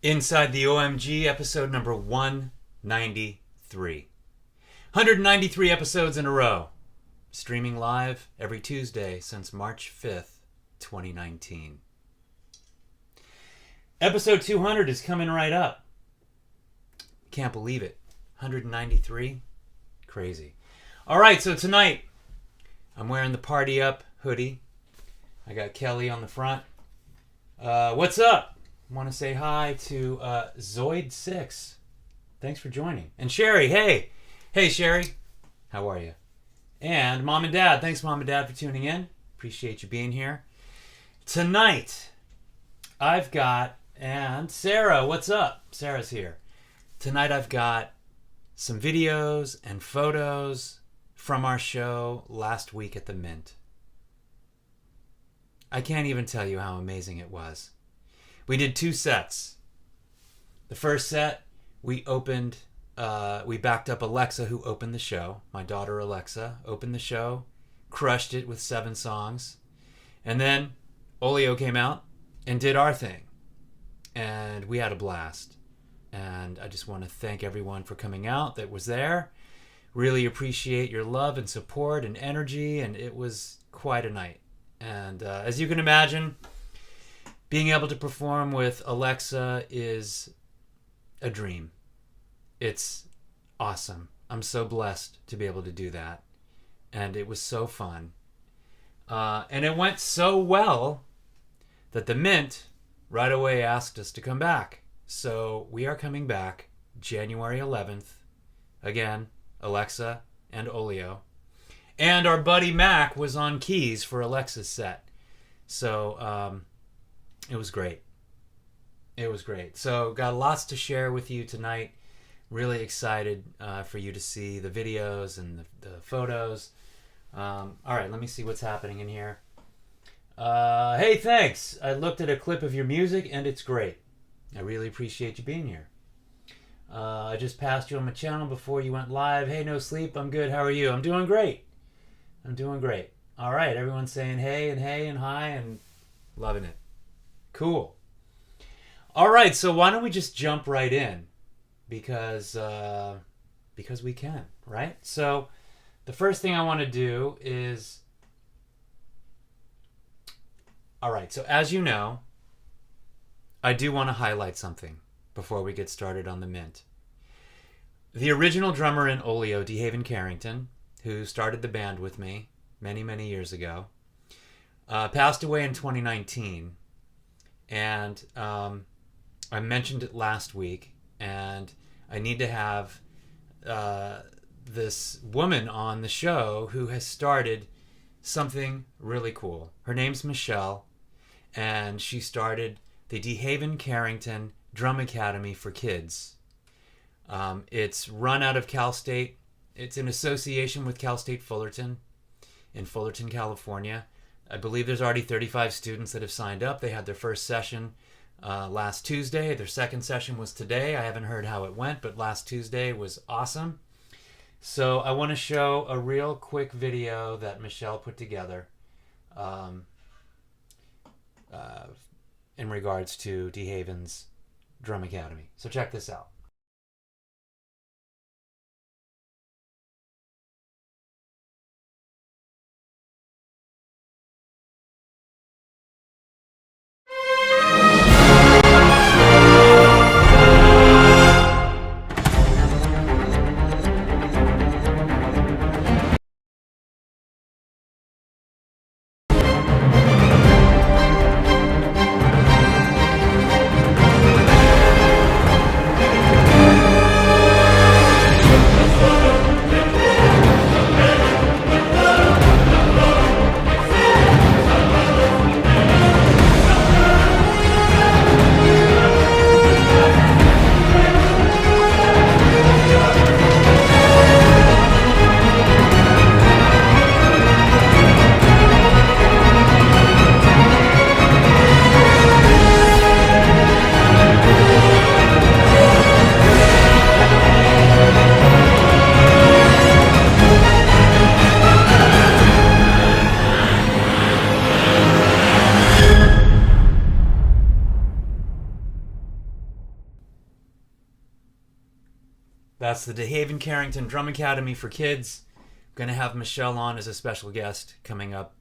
Inside the OMG, episode number 193. 193 episodes in a row. Streaming live every Tuesday since March 5th, 2019. Episode 200 is coming right up. Can't believe it. 193? Crazy. All right, so tonight I'm wearing the Party Up hoodie. I got Kelly on the front. What's up? I want to say hi to Zoid6. Thanks for joining. And Sherry, hey. Hey, Sherry. How are you? And Mom and Dad. Thanks, Mom and Dad, for tuning in. Appreciate you being here. Tonight, I've got... And Sarah, what's up? Sarah's here. Tonight, I've got some videos and photos from our show last week at the Mint. I can't even tell you how amazing it was. We did 2 sets. The first set, we backed up Alexa, who opened the show. My daughter Alexa opened the show, crushed it with 7 songs. And then Olio came out and did our thing. And we had a blast. And I just want to thank everyone for coming out that was there. Really appreciate your love and support and energy. And it was quite a night. And as you can imagine, being able to perform with Alexa is a dream. It's awesome. I'm so blessed to be able to do that. And it was so fun. And it went so well that the Mint right away asked us to come back. So we are coming back January 11th. Again, Alexa and Olio. And our buddy Mac was on keys for Alexa's set. So it was great. It was great. So got lots to share with you tonight. Really excited for you to see the videos and the photos. All right, let me see what's happening in here. Hey, thanks. I looked at a clip of your music and it's great. I really appreciate you being here. I just passed you on my channel before you went live. Hey, no sleep. I'm good. How are you? I'm doing great. I'm doing great. All right, everyone's saying hey and hi and loving it. Cool. All right, so why don't we just jump right in? Because we can, right? So the first thing I want to do is... All right, so as you know, I do want to highlight something before we get started on the Mint. The original drummer in Olio, DeHaven Carrington, who started the band with me many, many years ago, passed away in 2019. And I mentioned it last week, and I need to have this woman on the show who has started something really cool. Her name's Michelle, and she started the DeHaven Carrington Drum Academy for Kids. It's run out of Cal State. It's in association with Cal State Fullerton in Fullerton, California. I believe there's already 35 students that have signed up. They had their first session last Tuesday. Their second session was today. I haven't heard how it went, but last Tuesday was awesome. So I want to show a real quick video that Michelle put together in regards to DeHaven's Drum Academy. So check this out. That's the DeHaven Carrington Drum Academy for Kids. Going to have Michelle on as a special guest coming up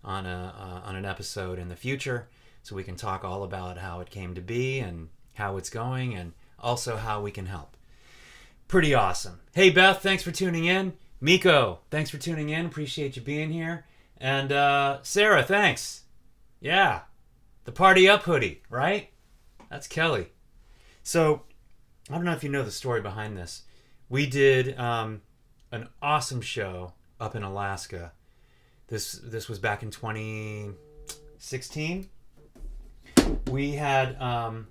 on an episode in the future, so we can talk all about how it came to be and how it's going, and also how we can help. Pretty awesome. Hey Beth, thanks for tuning in. Miko, thanks for tuning in. Appreciate you being here. And Sarah, thanks. Yeah, the Party Up hoodie, right? That's Kelly. So I don't know if you know the story behind this. We did an awesome show up in Alaska. This was back in 2016. We had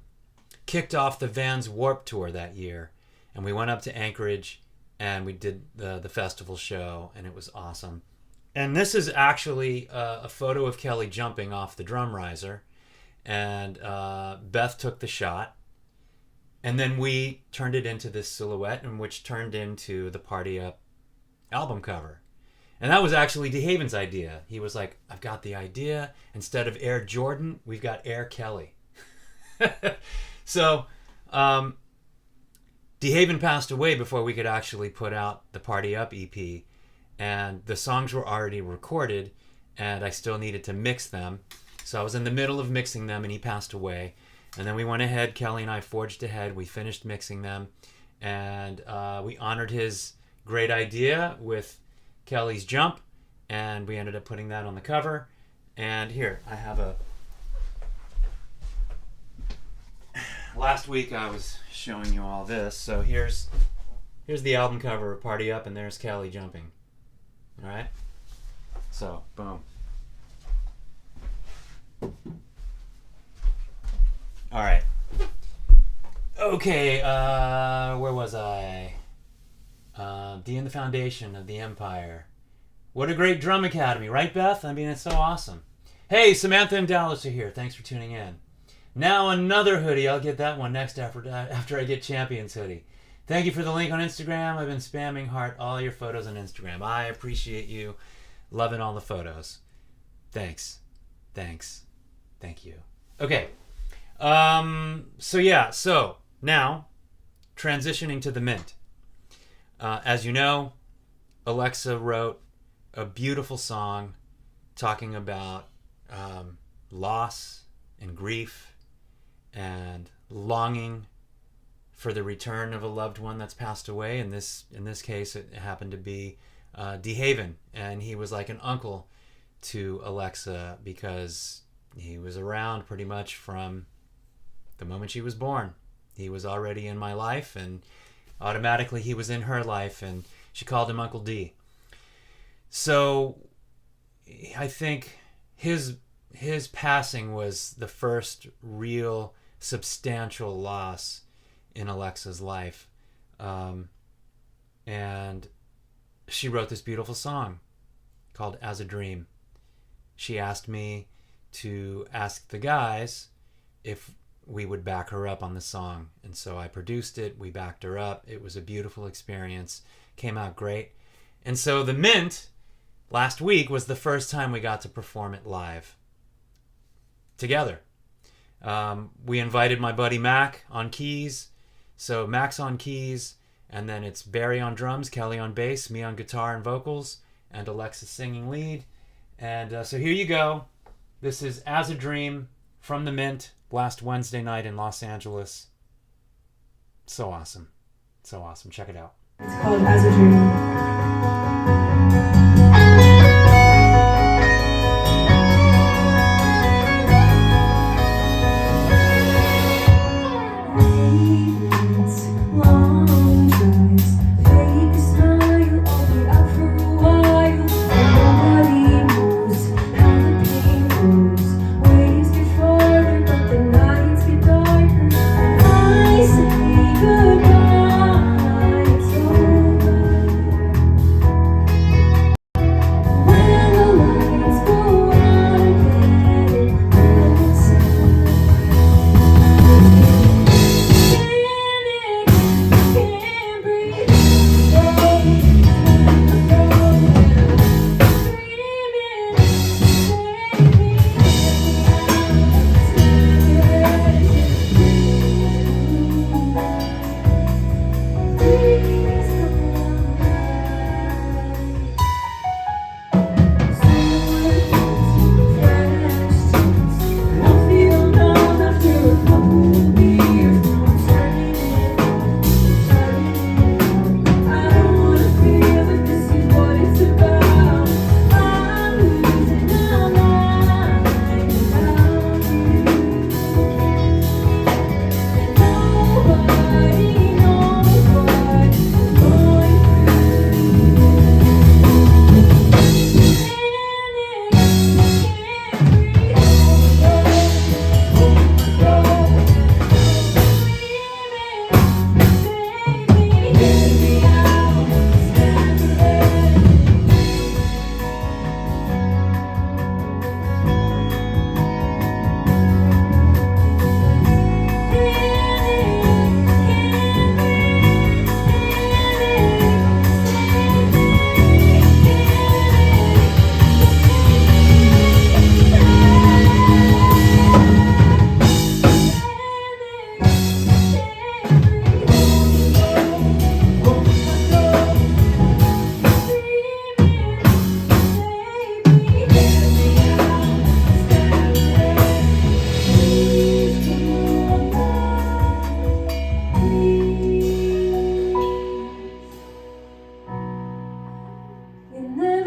kicked off the Vans Warped Tour that year, and we went up to Anchorage and we did the festival show, and it was awesome. And this is actually a photo of Kelly jumping off the drum riser, and Beth took the shot. And then we turned it into this silhouette, and which turned into the Party Up album cover. And that was actually DeHaven's idea. He was like, I've got the idea. Instead of Air Jordan, we've got Air Kelly. So DeHaven passed away before we could actually put out the Party Up EP. And the songs were already recorded, and I still needed to mix them. So I was in the middle of mixing them, and he passed away. And then we went ahead, Kelly and I forged ahead. We finished mixing them, and we honored his great idea with Kelly's Jump, and we ended up putting that on the cover. And here, I have a... Last week I was showing you all this, so here's the album cover of Party Up, and there's Kelly jumping. All right? So, boom. All right. Okay, where was I? D in the Foundation of the Empire. What a great drum academy, right, Beth? I mean, it's so awesome. Hey, Samantha and Dallas are here. Thanks for tuning in. Now another hoodie. I'll get that one next after I get Champion's hoodie. Thank you for the link on Instagram. I've been spamming heart all your photos on Instagram. I appreciate you loving all the photos. Thanks. Thank you. Okay. So now transitioning to the Mint. As you know, Alexa wrote a beautiful song talking about loss and grief and longing for the return of a loved one that's passed away. In this case, it happened to be DeHaven, and he was like an uncle to Alexa because he was around pretty much from the moment she was born. He was already in my life, and automatically he was in her life, and she called him Uncle D. So I think his passing was the first real substantial loss in Alexa's life. And she wrote this beautiful song called As a Dream. She asked me to ask the guys if we would back her up on the song. And so I produced it. We backed her up. It was a beautiful experience. Came out great. And so the Mint last week was the first time we got to perform it live together. We invited my buddy Mac on keys. So Mac's on keys, and then it's Barry on drums, Kelly on bass, me on guitar and vocals, and Alexa singing lead. And so here you go. This is As a Dream from the Mint last Wednesday night in Los Angeles. So awesome. So awesome. Check it out. It's called As a Dream.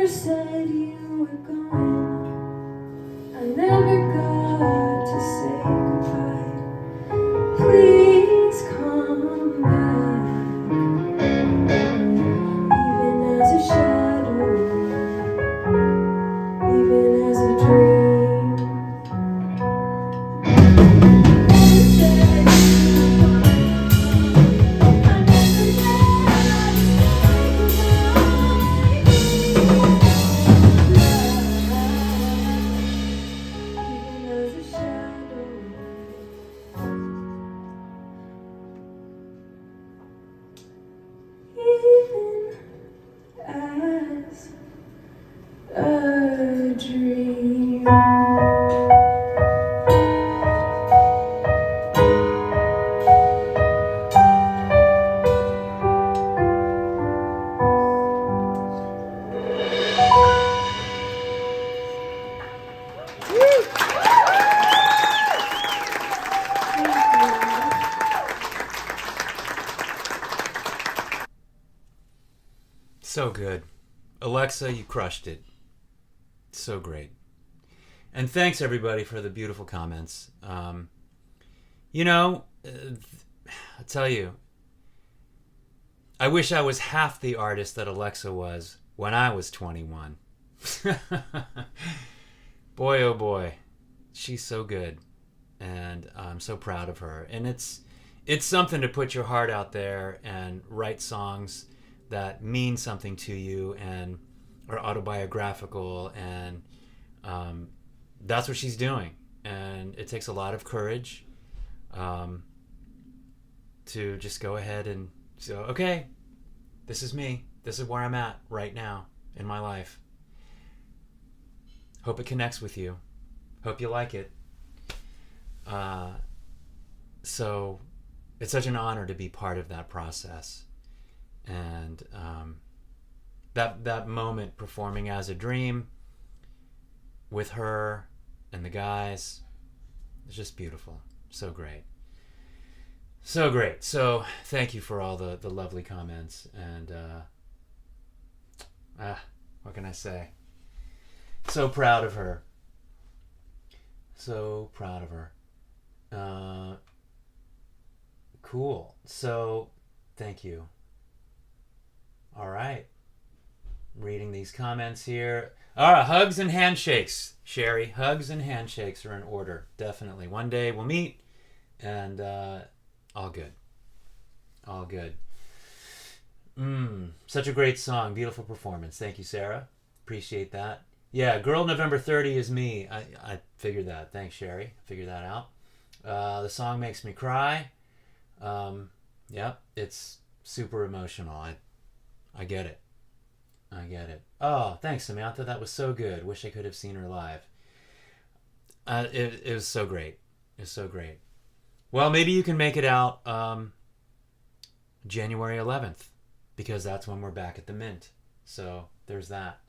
never said you were gone. I never got to say goodbye. Please come back. Even as a shadow, even as a dream. Never said you were gone. I never got to say goodbye. Even as a shadow. Even as a dream. So good. Alexa, you crushed it. So great. And thanks everybody for the beautiful comments. You know, I'll tell you, I wish I was half the artist that Alexa was when I was 21. Boy, oh boy, she's so good. And I'm so proud of her. And it's something to put your heart out there and write songs that mean something to you and are autobiographical, and that's what she's doing. And it takes a lot of courage to just go ahead and say, okay, this is me. This is where I'm at right now in my life. Hope it connects with you. Hope you like it. So it's such an honor to be part of that process. And that moment performing As a Dream with her and the guys, it's just beautiful. So great. So great. So thank you for all the lovely comments. And what can I say? So proud of her. So proud of her. Cool. So thank you. All right. Reading these comments here. All right, hugs and handshakes, Sherry. Hugs and handshakes are in order. Definitely. One day we'll meet, and all good. All good. Such a great song. Beautiful performance. Thank you, Sarah. Appreciate that. Yeah, Girl November 30 is me. I figured that. Thanks, Sherry. Figured that out. The song makes me cry. Yep, it's super emotional. I get it. I get it. Oh, thanks, Samantha. That was so good. Wish I could have seen her live. It was so great. It was so great. Well, maybe you can make it out January 11th, because that's when we're back at the Mint. So there's that.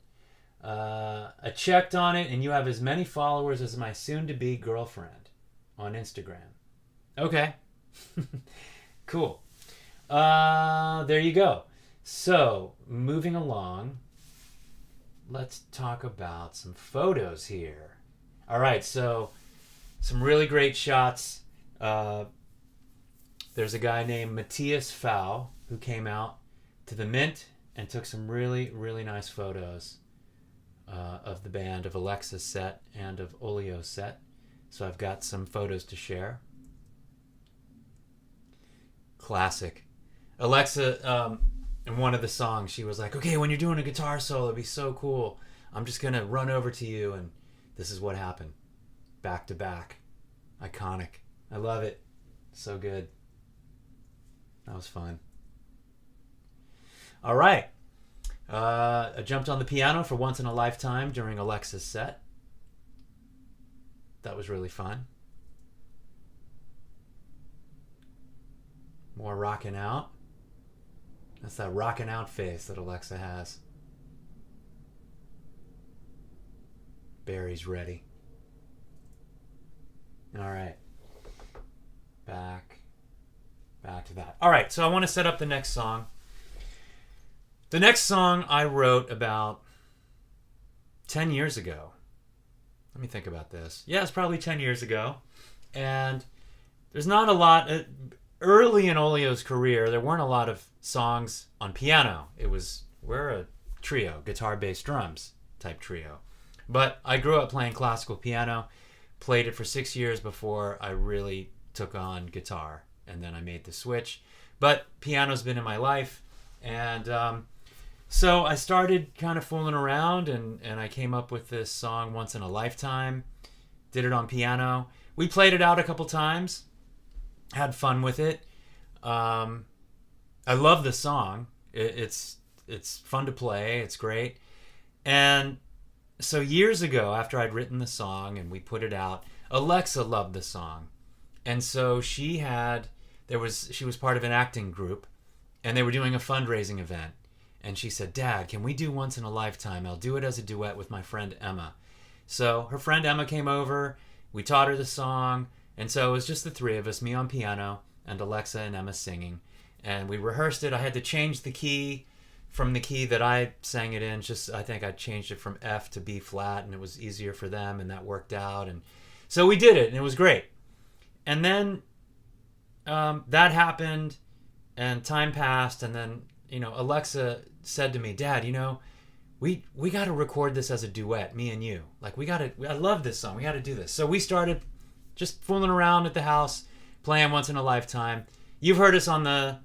I checked on it, and you have as many followers as my soon-to-be girlfriend on Instagram. Okay. Cool. There you go. So, moving along, let's talk about some photos here. All right, so some really great shots. There's a guy named Matthias Fau who came out to the Mint and took some really, really nice photos of the band, of Alexa's set and of Olio's set. So I've got some photos to share. Classic. Alexa, in one of the songs, she was like, okay, when you're doing a guitar solo, it'd be so cool. I'm just going to run over to you, and this is what happened. Back to back. Iconic. I love it. So good. That was fun. All right. I jumped on the piano for once in a lifetime during Alexa's set. That was really fun. More rocking out. That's that rocking out face that Alexa has. Barry's ready. All right. Back to that. All right, so I want to set up the next song. The next song I wrote about 10 years ago. Let me think about this. Yeah, it's probably 10 years ago. And there's not a lot. Early in Olio's career, there weren't a lot of songs on piano. We're a trio, guitar, bass, drums type trio. But I grew up playing classical piano, played it for 6 years before I really took on guitar. And then I made the switch. But piano's been in my life. And so I started kind of fooling around, and I came up with this song, Once in a Lifetime. Did it on piano. We played it out a couple times. Had fun with it. I love the song. It's fun to play. It's great. And so years ago, after I'd written the song and we put it out, Alexa loved the song. And so she was part of an acting group, and they were doing a fundraising event. And she said, Dad, can we do Once in a Lifetime? I'll do it as a duet with my friend Emma. So her friend Emma came over. We taught her the song. And so it was just the three of us, me on piano and Alexa and Emma singing. And we rehearsed it. I had to change the key from the key that I sang it in. I think I changed it from F to B flat, and it was easier for them, and that worked out. And so we did it, and it was great. And then that happened, and time passed, and then, Alexa said to me, Dad, we got to record this as a duet, me and you. Like, I love this song. We got to do this. So we started just fooling around at the house, playing Once in a Lifetime. You've heard us on the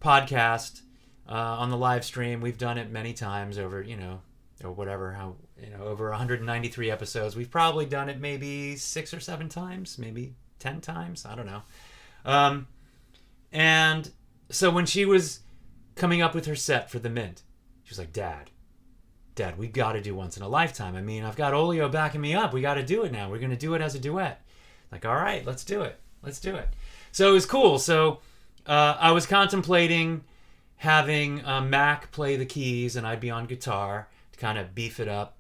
podcast, on the live stream. We've done it many times over, or whatever, over 193 episodes. We've probably done it maybe 6 or 7 times, maybe 10 times. I don't know. And so when she was coming up with her set for the Mint, she was like, Dad, we got to do Once in a Lifetime. I mean, I've got Olio backing me up. We got to do it now. We're going to do it as a duet. Like, all right, let's do it. So it was cool. So I was contemplating having Mac play the keys and I'd be on guitar to kind of beef it up.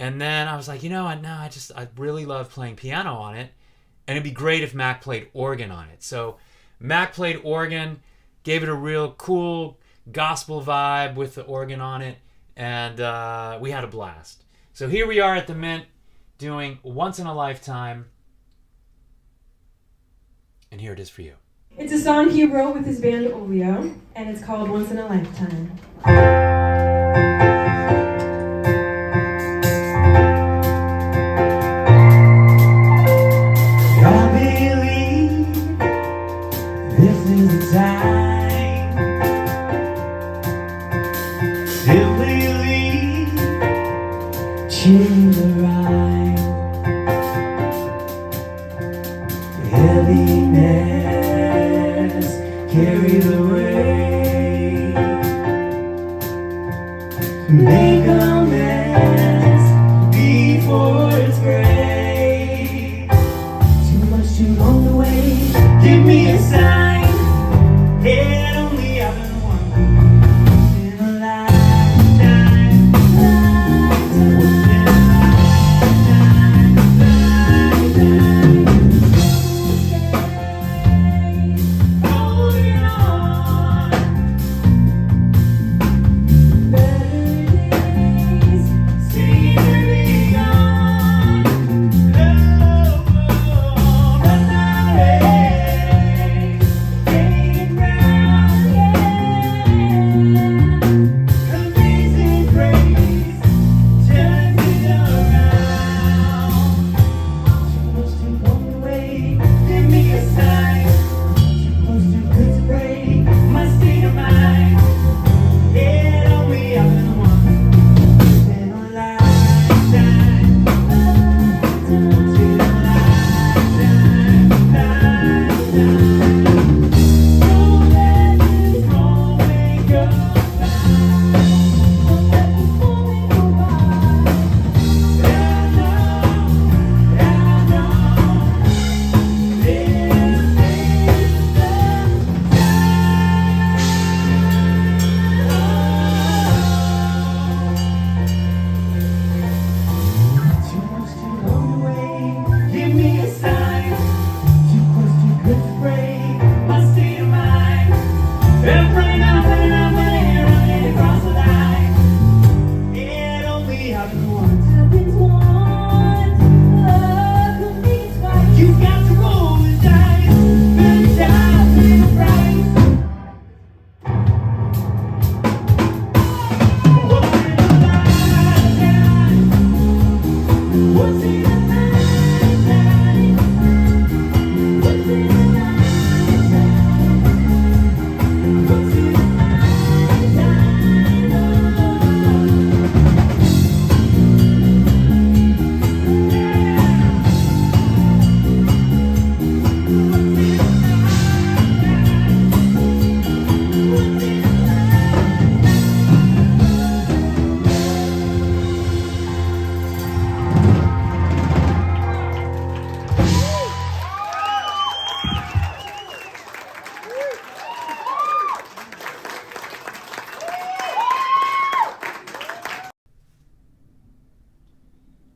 And then I was like, I really love playing piano on it. And it'd be great if Mac played organ on it. So Mac played organ, gave it a real cool gospel vibe with the organ on it. And we had a blast. So here we are at the Mint doing Once in a Lifetime. And here it is for you. It's a song he wrote with his band Olio, and it's called Once in a Lifetime. I believe this is the time. Simply leave, change the rhyme. Heaviness carried away. Make a mess before it's great. Too much, too long to wait. Give me a sign. It only happened once in a lifetime. Once in a lifetime. Holding on. Better days Seem to be gone.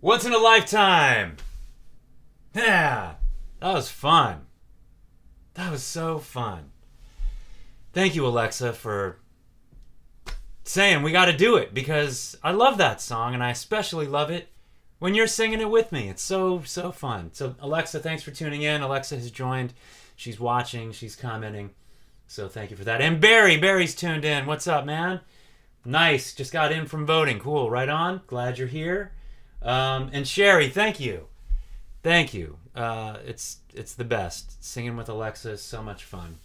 Once in a Lifetime. Yeah, that was fun. That was so fun. Thank you, Alexa, for saying we got to do it, because I love that song, and I especially love it when you're singing it with me. It's so fun. So Alexa, thanks for tuning in. Alexa has joined. She's watching. She's commenting. So thank you for that. And Barry's tuned in. What's up, man? Nice. Just got in from voting. Cool. Right on. Glad you're here. And Sherry, thank you. Thank you. It's the best. Singing with Alexa is so much fun.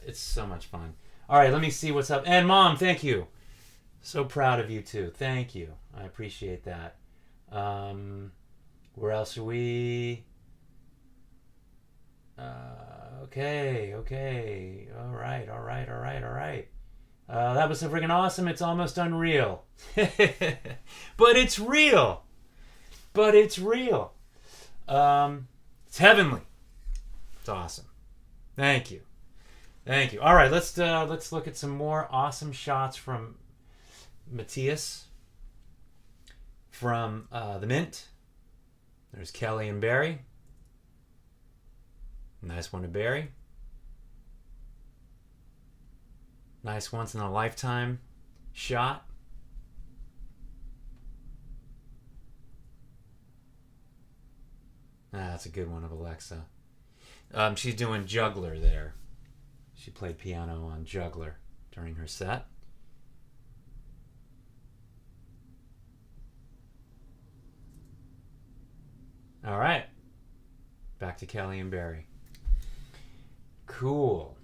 It's so much fun. All right, let me see what's up. And Mom, thank you. So proud of you too. Thank you. I appreciate that. Where else are we? Okay. All right. That was so freaking awesome. It's almost unreal. But it's real. It's heavenly. It's awesome. Thank you. All right, let's look at some more awesome shots from Matthias from the Mint. There's Kelly and Barry. Nice one to Barry. Nice once in a lifetime shot. That's a good one of Alexa. She's doing Juggler there. She played piano on Juggler during her set. All right. Back to Kelly and Barry. Cool.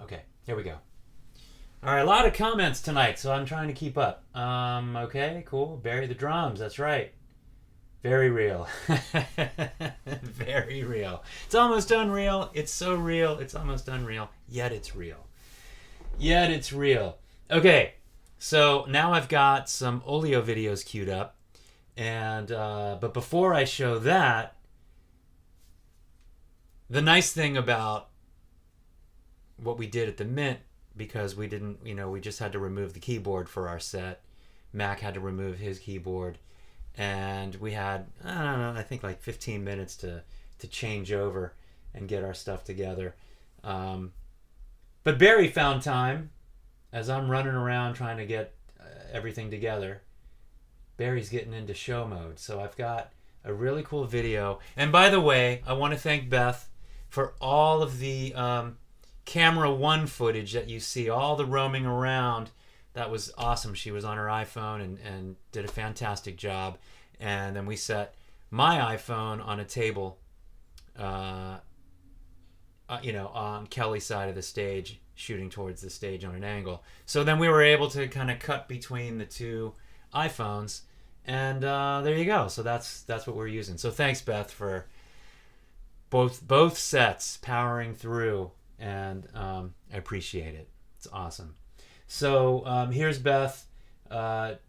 Okay, here we go. All right, a lot of comments tonight, so I'm trying to keep up. Okay, cool. Barry the drums, that's right. Very real. Very real. It's almost unreal. It's so real. It's almost unreal. Yet it's real. Okay, so now I've got some Olio videos queued up. And but before I show that, the nice thing about what we did at the Mint, because we didn't, we just had to remove the keyboard for our set. Mac had to remove his keyboard. And we had, I don't know, I think like 15 minutes to change over and get our stuff together. But Barry found time, as I'm running around trying to get everything together. Barry's getting into show mode. So I've got a really cool video. And by the way, I want to thank Beth for all of the camera one footage that you see, all the roaming around. That was awesome. She was on her iPhone and did a fantastic job. And then we set my iPhone on a table, on Kelly's side of the stage, shooting towards the stage on an angle. So then we were able to kind of cut between the two iPhones. And there you go. So that's what we're using. So thanks, Beth, for both sets powering through. And I appreciate it. It's awesome. So here's Beth.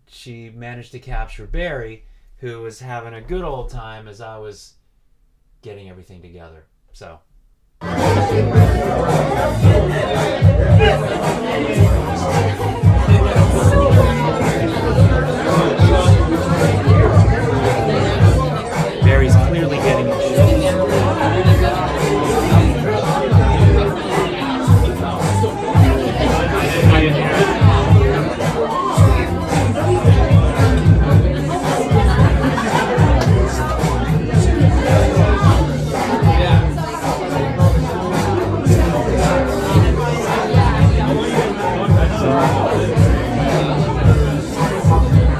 She managed to capture Barry, who was having a good old time as I was getting everything together. So. Barry's clearly getting the show.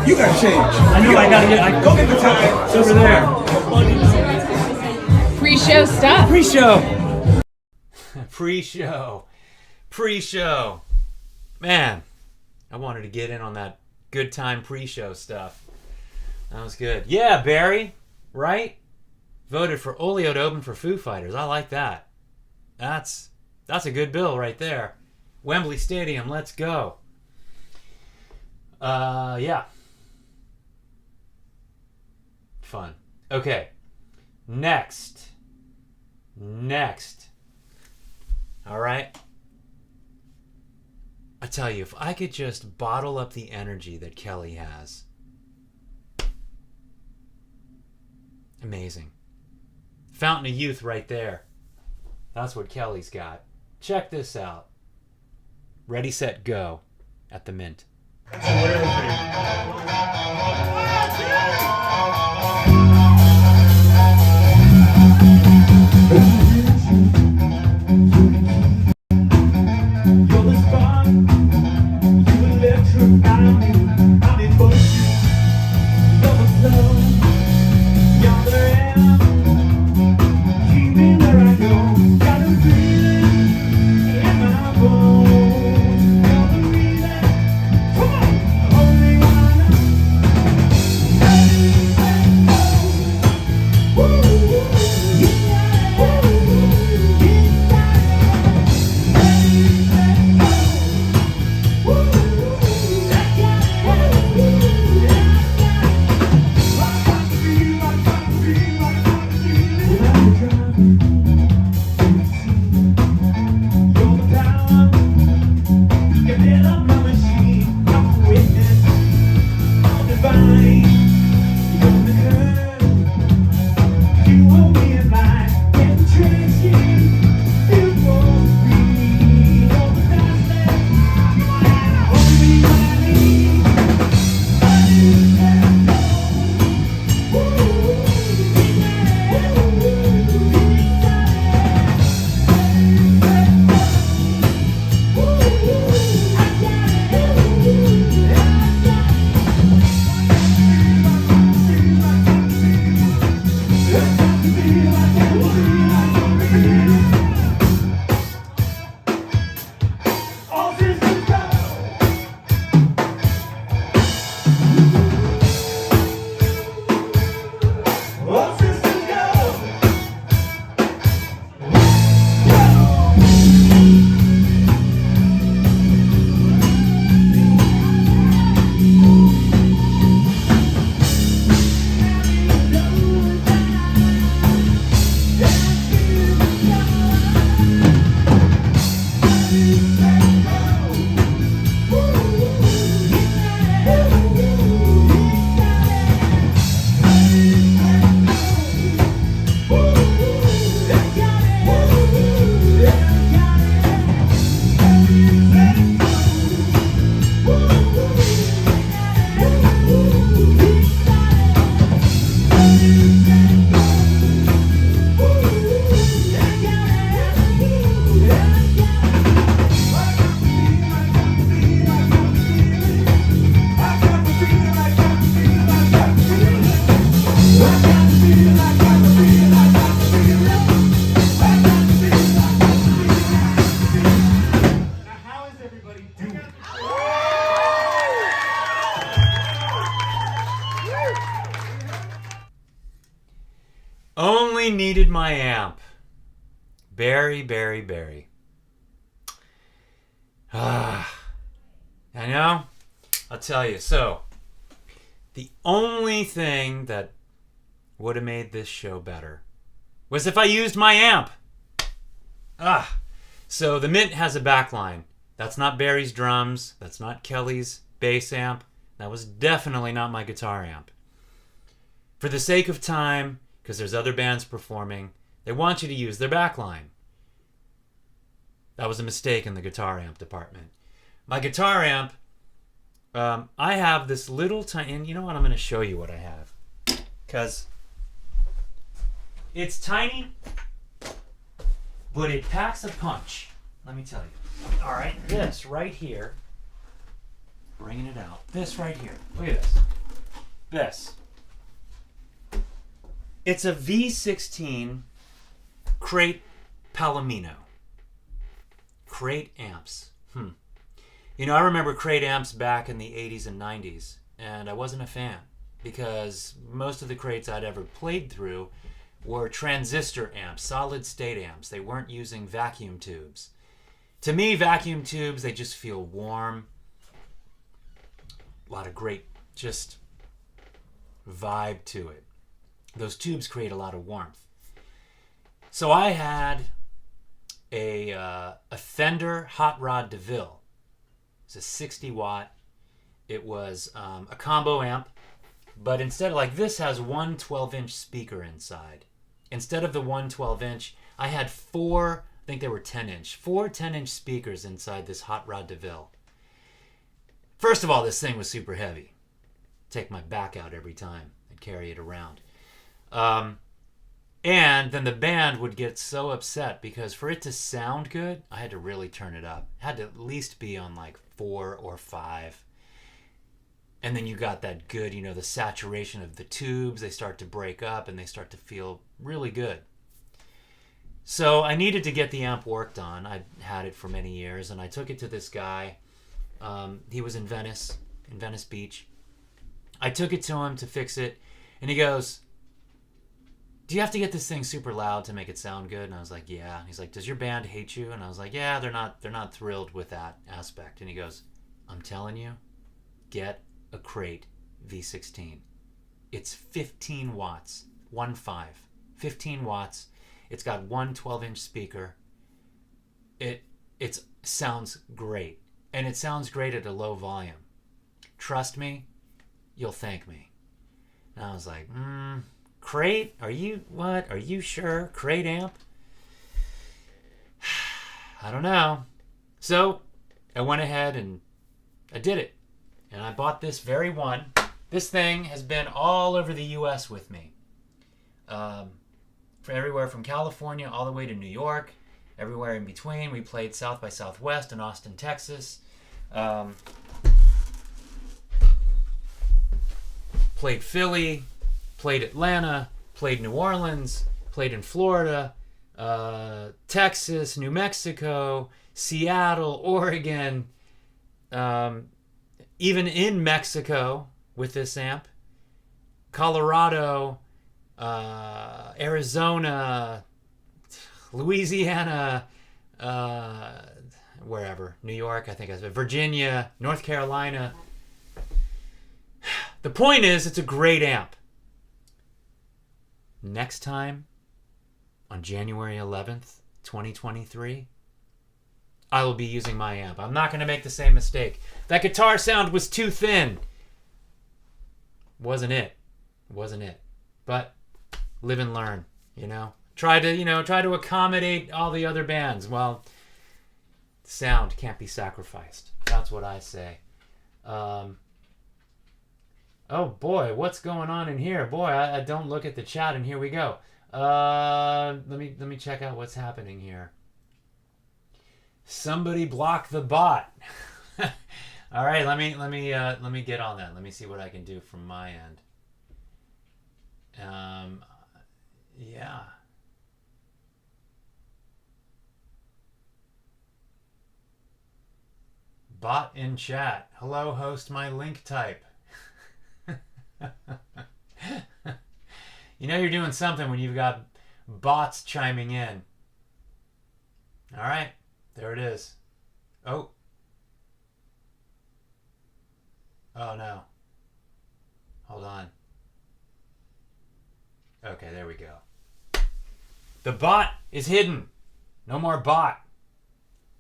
You gotta change. I know, I gotta get. Go get the time. It's over there. Pre-show stuff. Pre-show. Man, I wanted to get in on that good time pre-show stuff. That was good. Yeah, Barry, right? Voted for Olio to open for Foo Fighters. I like that. That's a good bill right there. Wembley Stadium, let's go. Yeah. Fun. Okay. Next. All right. tell you, if I could just bottle up the energy that Kelly has. Amazing. Fountain of youth right there. That's what Kelly's got. Check this out. Ready, set, go at the Mint. Only needed my amp. Barry. I know. I'll tell you. So, the only thing that would have made this show better was if I used my amp. So the Mint has a backline. That's not Barry's drums. That's not Kelly's bass amp. That was definitely not my guitar amp. For the sake of time, because there's other bands performing, they want you to use their backline. That was a mistake in the guitar amp department. My guitar amp, I have this little tiny, and you know what, I'm going to show you what I have. Because it's tiny, but it packs a punch. Let me tell you. All right, this right here, bringing it out. This right here, look at this. This. It's a V16 Crate Palomino. Crate amps. You know, I remember Crate amps back in the 80s and 90s, and I wasn't a fan because most of the Crates I'd ever played through were transistor amps, solid state amps. They weren't using vacuum tubes. To me, vacuum tubes, they just feel warm. A lot of great just vibe to it. Those tubes create a lot of warmth. So I had a Fender Hot Rod DeVille. It's a 60 watt. It was a combo amp, but instead of like this has one 12-inch speaker inside. Instead of the one 12-inch, I had four, I think they were 10-inch, four 10-inch speakers inside this Hot Rod DeVille. First of all, this thing was super heavy. Take my back out every time and carry it around. And then the band would get so upset because for it to sound good, I had to really turn it up. It had to at least be on like 4 or 5. And then you got that good, the saturation of the tubes. They start to break up and they start to feel really good. So I needed to get the amp worked on. I'd had it for many years, and I took it to this guy. He was in Venice Beach. I took it to him to fix it, and he goes, "Do you have to get this thing super loud to make it sound good?" And I was like, "Yeah." And he's like, "Does your band hate you?" And I was like, "Yeah, they're not thrilled with that aspect." And he goes, "I'm telling you, get a Crate V16. It's 15 watts, 15 watts. It's got one 12-inch speaker. It sounds great, and it sounds great at a low volume. Trust me, you'll thank me." And I was like, Crate? Are you sure? Crate amp? I don't know. So I went ahead and I did it. And I bought this very one. This thing has been all over the U.S. with me. For everywhere from California all the way to New York. Everywhere in between. We played South by Southwest in Austin, Texas. Played Philly. Played Atlanta. Played New Orleans. Played in Florida. Texas. New Mexico. Seattle. Oregon. Even in Mexico with this amp, Colorado, Arizona, Louisiana, wherever, New York, I think I said, Virginia, North Carolina. The point is, it's a great amp. Next time, on January 11th, 2023, I will be using my amp. I'm not going to make the same mistake. That guitar sound was too thin. Wasn't it. But live and learn, Try to accommodate all the other bands. Well, sound can't be sacrificed. That's what I say. Oh boy, what's going on in here? Boy, I don't look at the chat, and here we go. Let me check out what's happening here. Somebody block the bot. All right, let me get on that. Let me see what I can do from my end. Yeah. Bot in chat. Hello, host, my link type. You're doing something when you've got bots chiming in. All right. There it is. Oh no. Hold on. Okay, there we go. The bot is hidden. No more bot.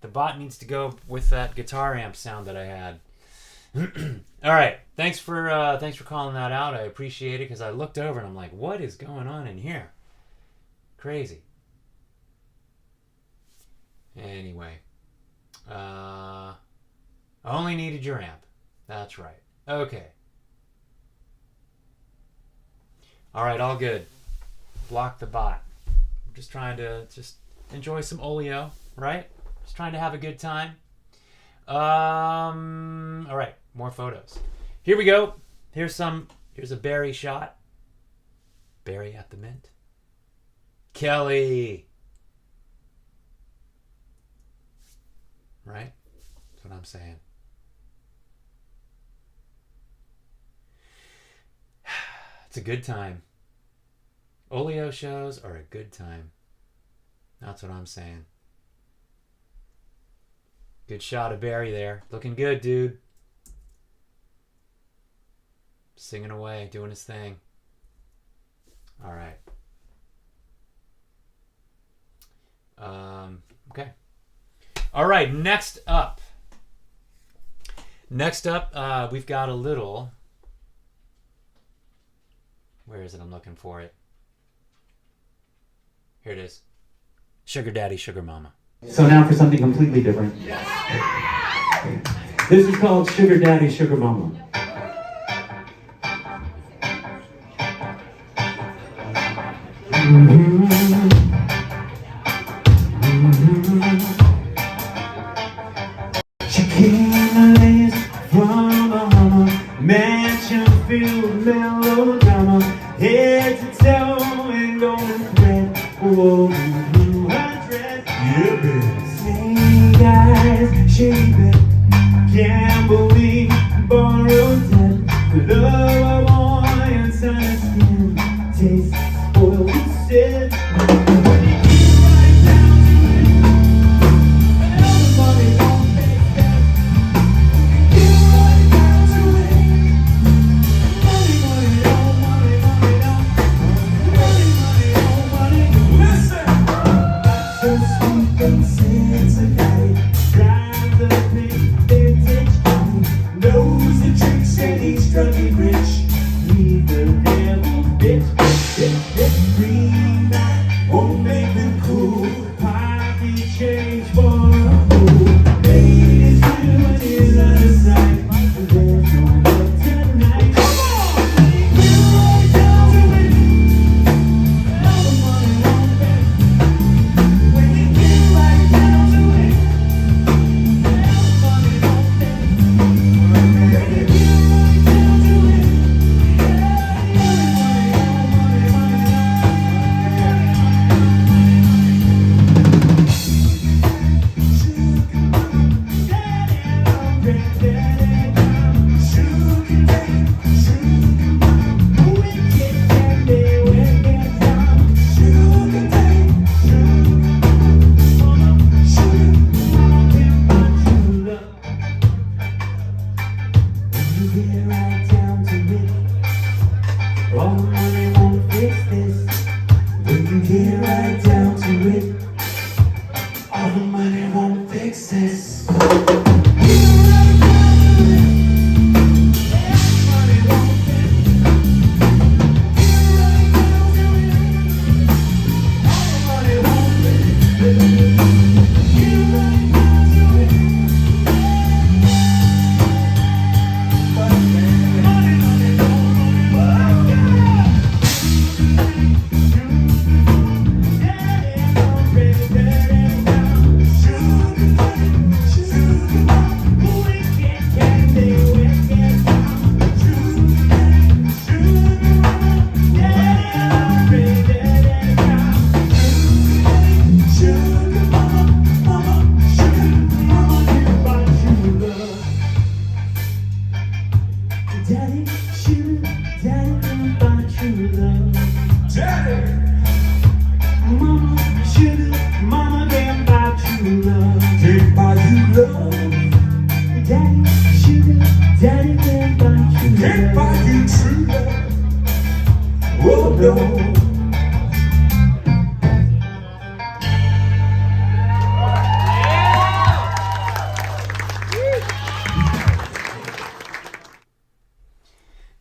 The bot needs to go with that guitar amp sound that I had. All right. Thanks for calling that out. I appreciate it because I looked over and I'm like, what is going on in here? Crazy. Anyway, I only needed your amp. That's right. Okay. All right, all good. Block the bot. I'm just trying to enjoy some Olio, right? Just trying to have a good time. All right, more photos. Here we go. Here's a Barry shot. Barry at the Mint. Kelly. Right? That's what I'm saying. It's a good time. Olio shows are a good time. That's what I'm saying. Good shot of Barry there. Looking good, dude. Singing away, doing his thing. All right. Okay. All right, next up. Next up, we've got a little... Where is it? I'm looking for it. Here it is. Sugar Daddy, Sugar Mama. So now for something completely different. This is called Sugar Daddy, Sugar Mama. She came lace from Bahama, mansion filled with melodrama, head to toe in golden thread, woven through her dress. Yeah, baby. Snake eyes, shady, gambling, borrowed debt, the love I want inside her skin, taste spoiled with sin.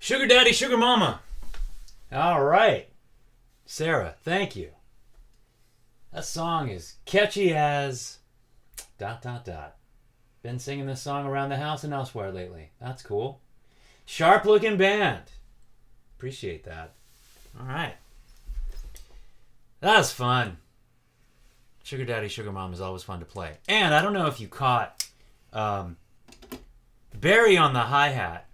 Sugar Daddy, Sugar Mama. All right. Sarah, thank you. That song is catchy as... ... Been singing this song around the house and elsewhere lately. That's cool. Sharp looking band. Appreciate that. All right. That was fun. Sugar Daddy, Sugar Mama is always fun to play. And I don't know if you caught Barry on the hi-hat.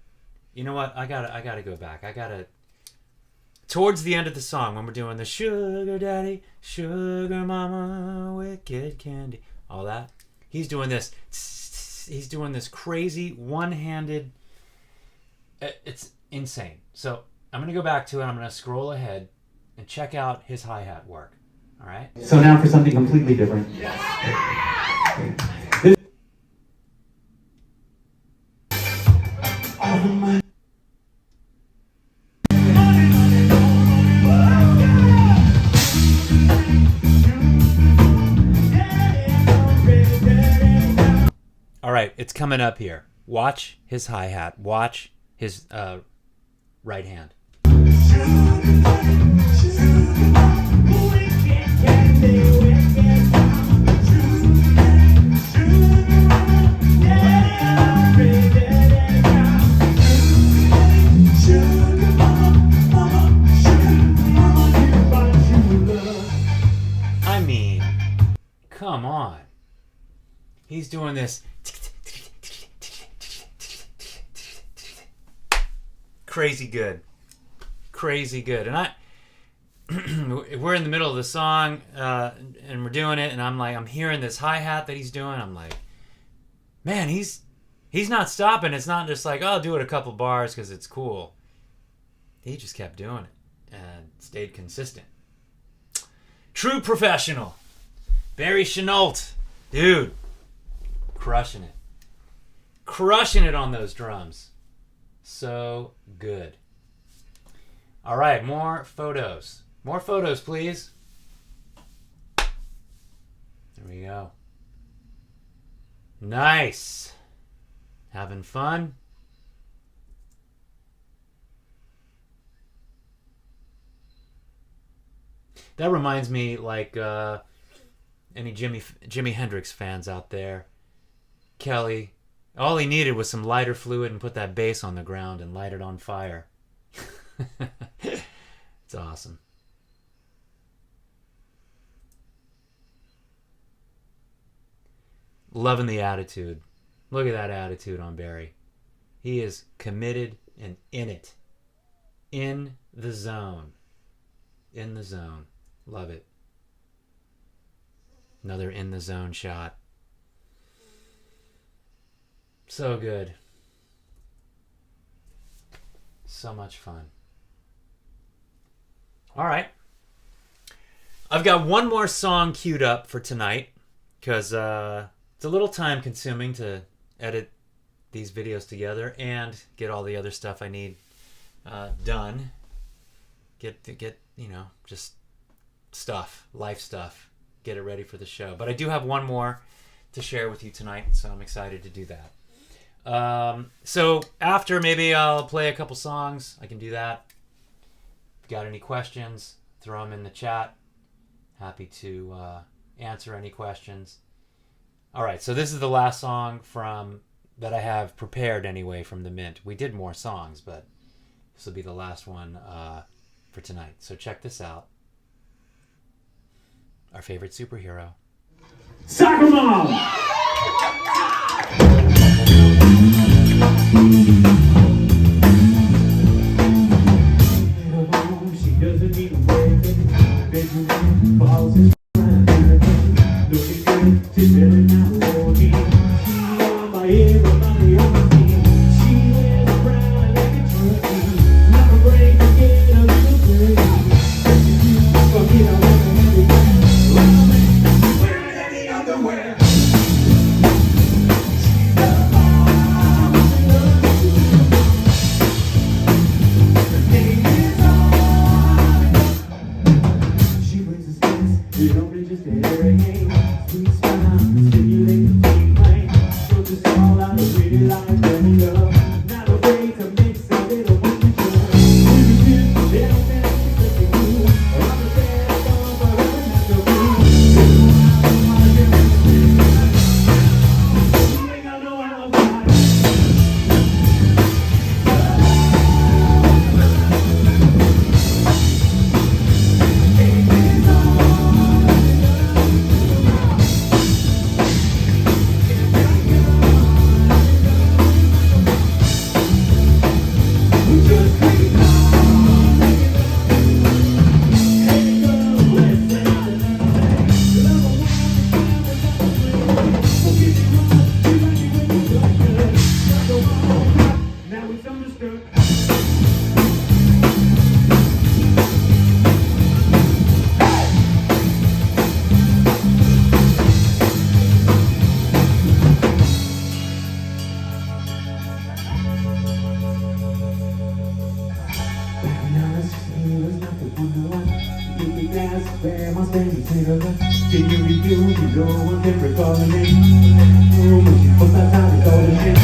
You know what? I gotta go back. Towards the end of the song, when we're doing the Sugar Daddy, Sugar Mama, wicked candy, all that, he's doing this. He's doing this crazy one-handed. It's insane. So I'm gonna go back to it. I'm gonna scroll ahead and check out his hi-hat work. All right. So now for something completely different. All right, it's coming up here. Watch his hi-hat. Watch his right hand. I mean, come on. He's doing this crazy good. Crazy good. And we're in the middle of the song and we're doing it, and I'm hearing this hi-hat that he's doing. I'm like, man, he's not stopping. It's not just like, oh, I'll do it a couple bars because it's cool. He just kept doing it and stayed consistent. True professional. Barry Chenault. Dude. Crushing it. Crushing it on those drums. So good. All right, more photos. More photos, please. There we go. Nice. Having fun? That reminds me, like, any Jimi Hendrix fans out there. Kelly, all he needed was some lighter fluid and put that bass on the ground and light it on fire. It's awesome. Loving the attitude. Look at that attitude on Barry. He is committed and in it. In the zone. In the zone. Love it. Another in the zone shot. So good. So much fun. All right. I've got one more song queued up for tonight because it's a little time consuming to edit these videos together and get all the other stuff I need done. Get just stuff, life stuff. Get it ready for the show. But I do have one more to share with you tonight, so I'm excited to do that. So after, maybe I'll play a couple songs. I can do that. If you got any questions, throw them in the chat. Happy to answer any questions. All right, so this is the last song that I have prepared anyway from the Mint. We did more songs, but this will be the last one for tonight. So check this out. Our favorite superhero. Soccer Mom! She doesn't even wake up. Bedroom balls is looking good. She's better now walking. She on my everybody on my team. She wears a brown like a turkey. Not a break to get a little dirty. Fuck it, I'll never have it back. Wearing any underwear. You don't be just a hurricane. Sweet smile, stimulate the deep brain. So just all out of pretty life, let me go. Not afraid to mix a little with the joy. They don't say that you do. I'm a bad dog, but I'm not the fool. You ain't got no alibi. Now it's understood. Can you review? You know I'm never calling it. Oh, but you put that time to call it shit.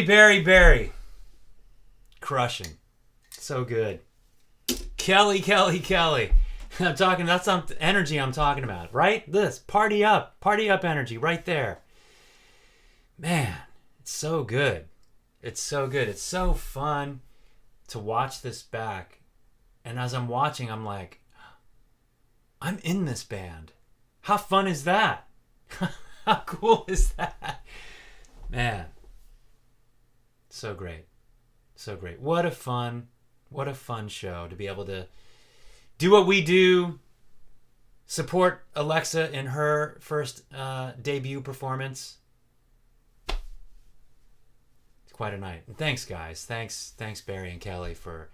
Barry. Crushing. So good. Kelly. I'm talking, that's some energy I'm talking about, right? This, party up energy right there. Man, it's so good. It's so good. It's so fun to watch this back. And as I'm watching, I'm like, I'm in this band. How fun is that? How cool is that? Man. So great. So great. What a fun show to be able to do what we do, support Alexa in her first debut performance. It's quite a night. And thanks, guys. Thanks Barry and Kelly for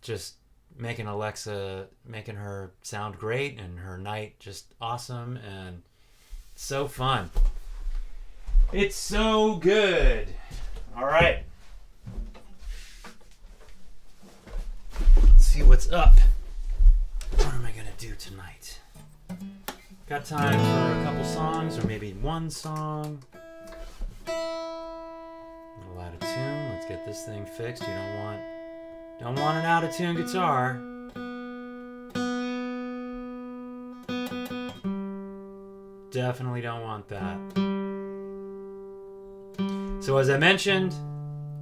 just making her sound great and her night just awesome and so fun. It's so good. All right. Let's see what's up. What am I going to do tonight? Got time for a couple songs or maybe one song. A little out of tune. Let's get this thing fixed. You don't want an out of tune guitar. Definitely don't want that. So as I mentioned,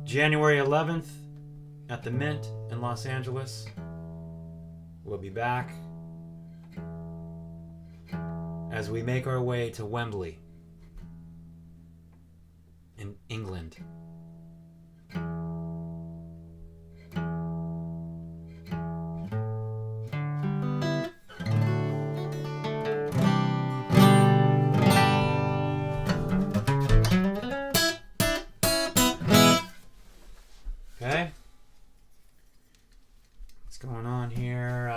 January 11th at the Mint in Los Angeles. We'll be back as we make our way to Wembley in England. Okay. What's going on here?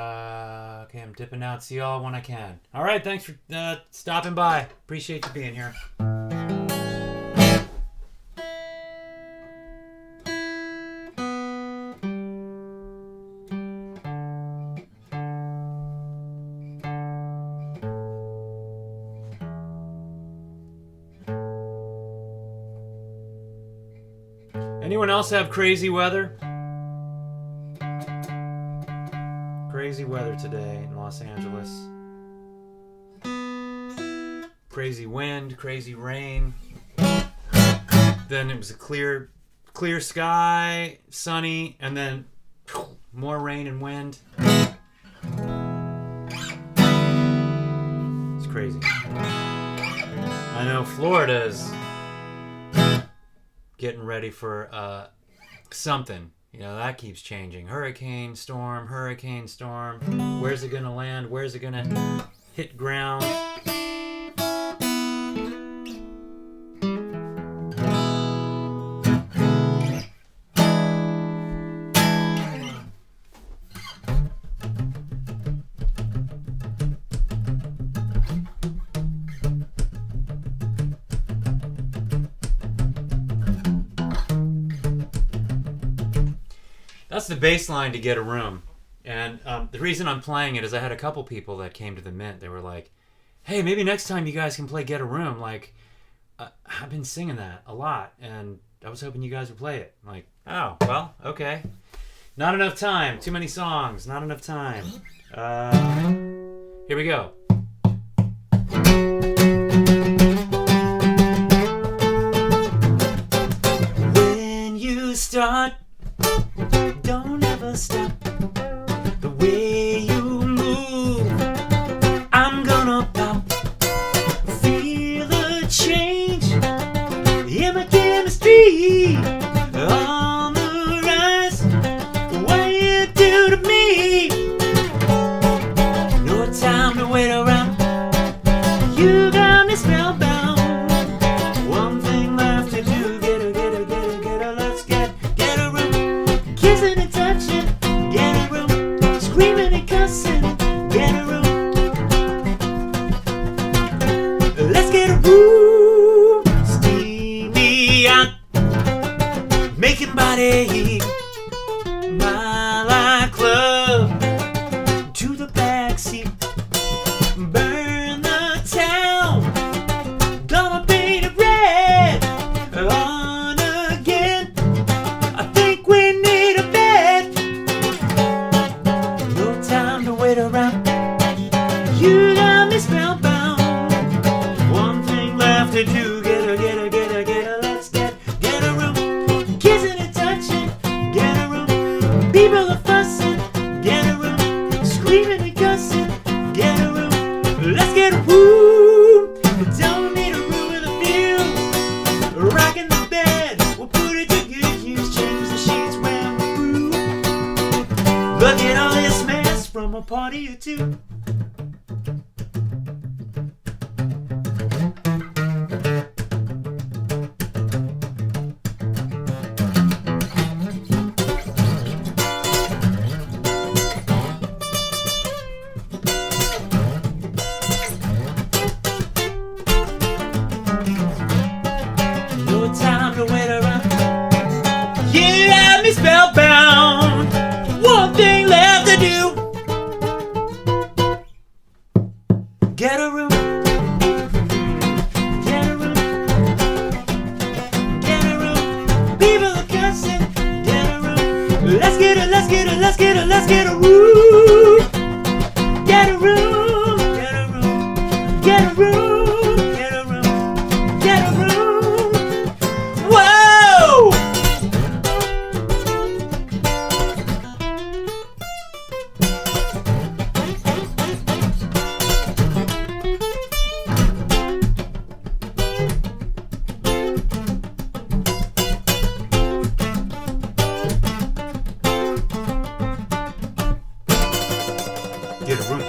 Okay, I'm dipping out. See y'all when I can. All right, thanks for stopping by. Appreciate you being here. Anyone else have crazy weather? Crazy weather today in Los Angeles. Crazy wind, crazy rain. Then it was a clear sky, sunny, and then more rain and wind. It's crazy. I know Florida's getting ready for something. You know, that keeps changing. Hurricane storm. Where's it gonna land? Where's it gonna hit ground? That's the bass line to Get a Room. And the reason I'm playing it is I had a couple people that came to the Mint. They were like, hey, maybe next time you guys can play Get a Room. Like, I've been singing that a lot, and I was hoping you guys would play it. I'm like, oh, well, okay. Not enough time. Too many songs. Not enough time. Here we go. When you start, don't ever stop. The way you move, I'm gonna pop. Feel the change in my chemistry. On the rise, what you do to me. No time to wait around. You got me spellbound. One thing left to do. Get her, let's get a room. Kissing and touching, get a room. Screaming and cussing, get a room. Let's get a room. Steamy out, making body heat. My life club to the backseat. Burn the town, gonna paint it red. People are fussing, get a room. Screaming and cussing, get a room. Let's get a room. Don't need a room with a view. Rocking the bed, we'll put it to good use. Change the sheets when we're through. Look at all this mess from a party or two. No time to wait around. You got me spellbound. One thing left to do. Get a room. Get a room. Get a room. People are cussing. Get a room. Let's get a room. Get a room. Get a room. Get a room. Get a room. Get a room. Whoa! Get a room.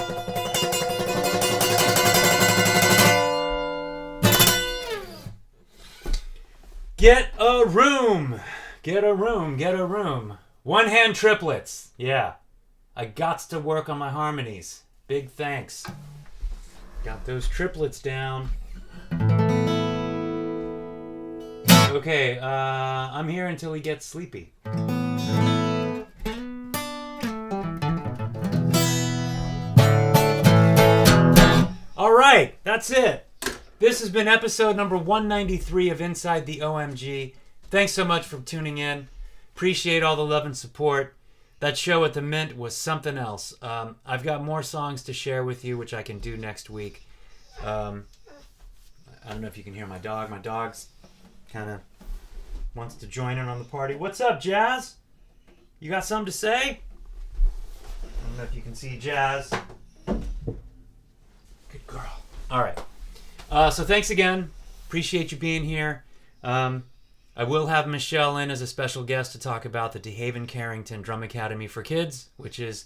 Get a room. Get a room. Get a room. One hand triplets. Yeah. I gots to work on my harmonies. Big thanks. Got those triplets down. Okay, I'm here until he gets sleepy. All right, that's it. This has been episode number 193 of Inside the OMG. Thanks so much for tuning in. Appreciate all the love and support. That show at the Mint was something else. I've got more songs to share with you, which I can do next week. I don't know if you can hear my dog. My dog's kind of wants to join in on the party. What's up, Jazz? You got something to say? I don't know if you can see Jazz. Good girl. All right. So thanks again. Appreciate you being here. I will have Michelle in as a special guest to talk about the DeHaven Carrington Drum Academy for Kids, which is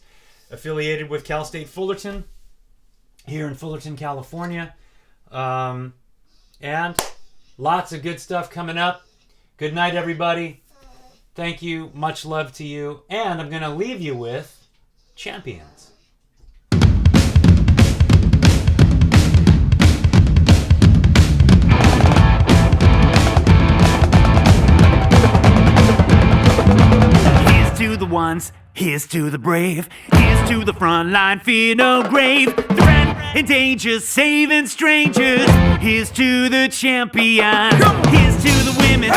affiliated with Cal State Fullerton here in Fullerton, California. And lots of good stuff coming up. Good night, everybody. Thank you. Much love to you. And I'm going to leave you with Champions. To the ones, here's to the brave, here's to the front line, fear no grave, threat and danger, saving strangers, here's to the champions, here's to the women,